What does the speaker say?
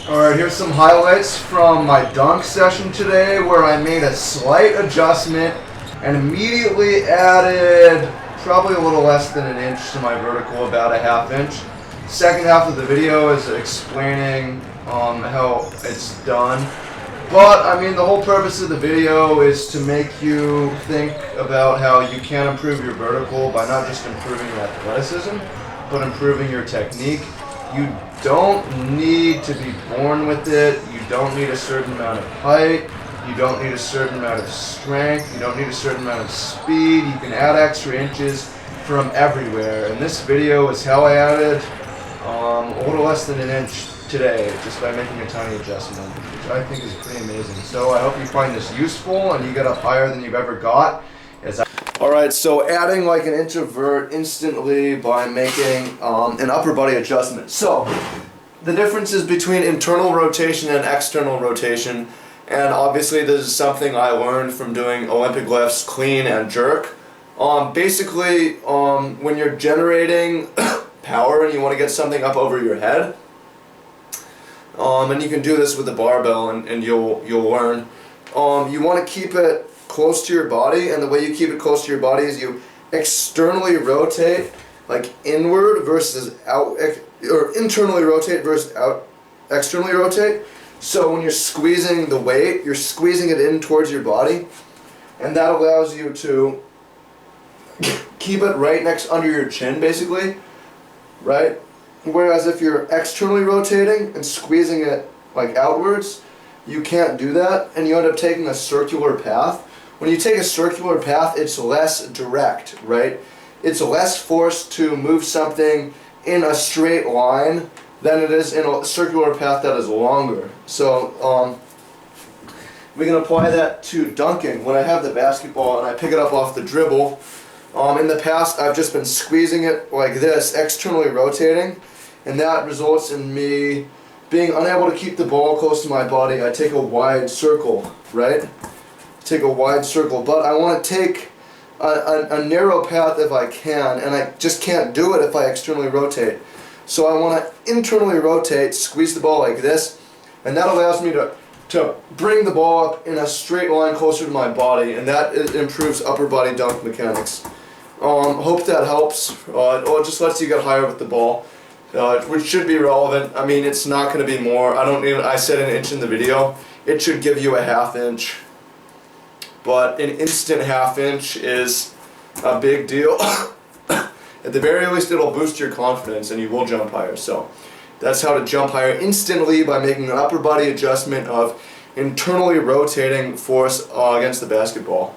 Alright, here's some highlights from my dunk session today where I made a slight adjustment and immediately added probably a little less than an inch to my vertical, about a half inch. Second half of the video is explaining how it's done. But, I mean, the whole purpose of the video is to make you think about how you can improve your vertical by not just improving your athleticism, but improving your technique. You don't need to be born with it. You don't need a certain amount of height. You don't need a certain amount of strength. You don't need a certain amount of speed. You can add extra inches from everywhere. And this video is how I added a little less than an inch today, just by making a tiny adjustment, which I think is pretty amazing. So I hope you find this useful and you get up higher than you've ever got. Alright, so adding like an introvert instantly by making an upper body adjustment. So the differences between internal rotation and external rotation, and obviously this is something I learned from doing Olympic lifts, clean and jerk. Basically, when you're generating power and you want to get something up over your head, and you can do this with the barbell and you'll learn, you want to keep it close to your body, and the way you keep it close to your body is you externally rotate, like inward versus out, or internally rotate versus out, externally rotate. So when you're squeezing the weight, you're squeezing it in towards your body, and that allows you to keep it right next under your chin, basically, right? Whereas if you're externally rotating and squeezing it like outwards, you can't do that, and you end up taking a circular path. When you take a circular path, it's less direct, right? It's less forced to move something in a straight line than it is in a circular path that is longer. So we can apply that to dunking. When I have the basketball and I pick it up off the dribble, in the past I've just been squeezing it like this, externally rotating, and that results in me being unable to keep the ball close to my body. I take a wide circle, right? Take a wide circle, but I want to take a narrow path if I can, and I just can't do it if I externally rotate. So I want to internally rotate, squeeze the ball like this, and that allows me to bring the ball up in a straight line closer to my body, and that improves upper body dunk mechanics. Hope that helps, or it just lets you get higher with the ball, which should be relevant. I mean, it's not going to be more. I said an inch in the video. It should give you a half inch. But an instant half inch is a big deal. At the very least, it'll boost your confidence and you will jump higher. So that's how to jump higher instantly, by making an upper body adjustment of internally rotating force against the basketball.